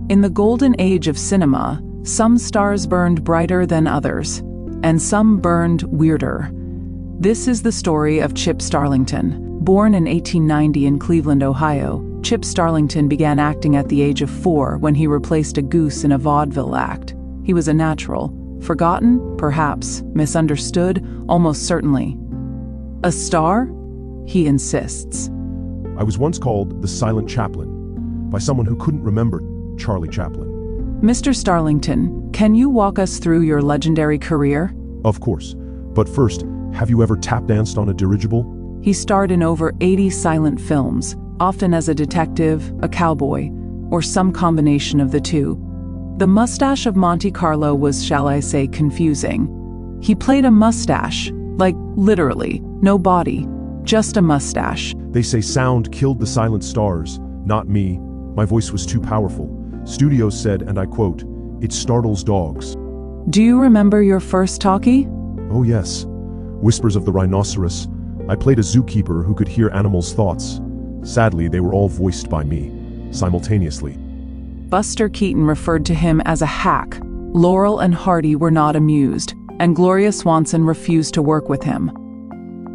In the golden age of cinema, some stars burned brighter than others, and some burned weirder. This is the story of Chip Starlington. Born in 1890 in Cleveland, Ohio, Chip Starlington began acting at the age of 4 when he replaced a goose in a vaudeville act. He was a natural. Forgotten? Perhaps. Misunderstood? Almost certainly. A star? He insists. I was once called the Silent Chaplain by someone who couldn't remember Charlie Chaplin. Mr. Starlington, can you walk us through your legendary career? Of course. But first, have you ever tap danced on a dirigible? He starred in over 80 silent films, often as a detective, a cowboy, or some combination of the two. The mustache of Monte Carlo was, shall I say, confusing. He played a mustache, like literally, no body, just a mustache. They say sound killed the silent stars, not me. My voice was too powerful. Studios said, and I quote, "It startles dogs." Do you remember your first talkie? Oh yes. Whispers of the Rhinoceros. I played a zookeeper who could hear animals' thoughts. Sadly, they were all voiced by me, simultaneously. Buster Keaton referred to him as a hack. Laurel and Hardy were not amused, and Gloria Swanson refused to work with him.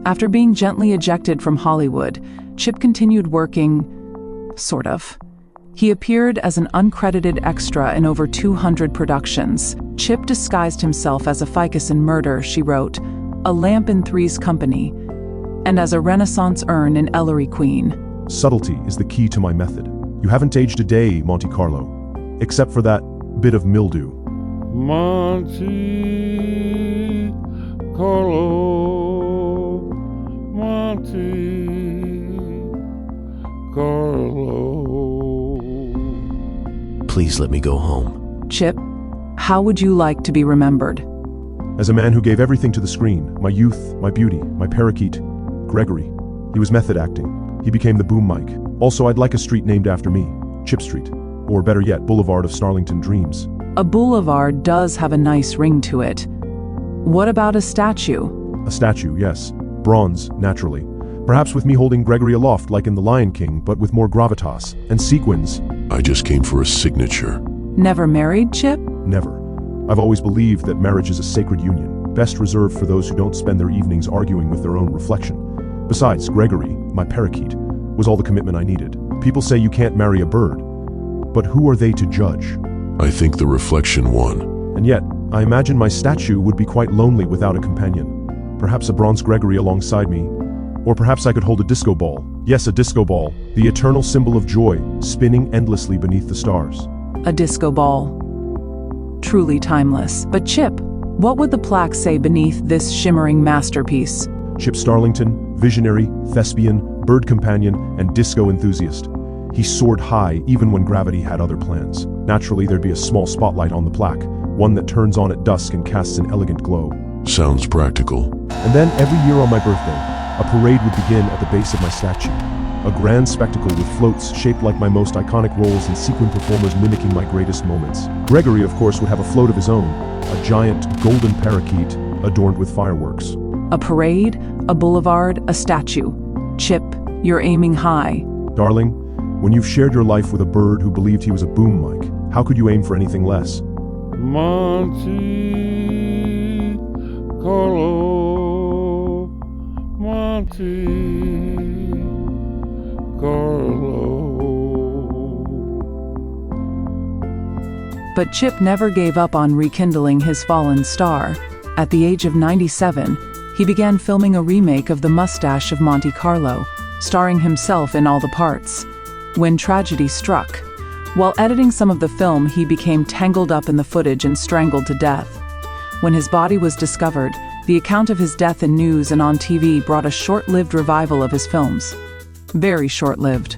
After being gently ejected from Hollywood, Chip continued working, sort of. He appeared as an uncredited extra in over 200 productions. Chip disguised himself as a ficus in Murder, she wrote, a lamp in Three's Company, and as a Renaissance urn in Ellery Queen. Subtlety is the key to my method. You haven't aged a day, Monte Carlo, except for that bit of mildew. Monte Carlo, Monte Carlo. Please let me go home. Chip, how would you like to be remembered? As a man who gave everything to the screen, my youth, my beauty, my parakeet, Gregory. He was method acting. He became the boom mic. Also, I'd like a street named after me, Chip Street, or better yet, Boulevard of Starlington Dreams. A boulevard does have a nice ring to it. What about a statue? A statue, yes. Bronze, naturally. Perhaps with me holding Gregory aloft like in The Lion King, but with more gravitas and sequins. I just came for a signature. Never married, Chip? Never. I've always believed that marriage is a sacred union, best reserved for those who don't spend their evenings arguing with their own reflection. Besides, Gregory, my parakeet, was all the commitment I needed. People say you can't marry a bird, but who are they to judge? I think the reflection won. And yet, I imagine my statue would be quite lonely without a companion. Perhaps a bronze Gregory alongside me, or perhaps I could hold a disco ball. Yes, a disco ball, the eternal symbol of joy, spinning endlessly beneath the stars. A disco ball. Truly timeless. But Chip, what would the plaque say beneath this shimmering masterpiece? Chip Starlington, visionary, thespian, bird companion, and disco enthusiast. He soared high even when gravity had other plans. Naturally, there'd be a small spotlight on the plaque, one that turns on at dusk and casts an elegant glow. Sounds practical. And then every year on my birthday, a parade would begin at the base of my statue. A grand spectacle with floats shaped like my most iconic roles and sequin performers mimicking my greatest moments. Gregory, of course, would have a float of his own, a giant golden parakeet adorned with fireworks. A parade, a boulevard, a statue. Chip, you're aiming high. Darling, when you've shared your life with a bird who believed he was a boom mic, how could you aim for anything less? Monte Carlo, Monte Carlo. But Chip never gave up on rekindling his fallen star. At the age of 97, he began filming a remake of The Mustache of Monte Carlo, starring himself in all the parts. When tragedy struck, while editing some of the film, he became tangled up in the footage and strangled to death. When his body was discovered, the account of his death in news and on TV brought a short-lived revival of his films. Very short-lived.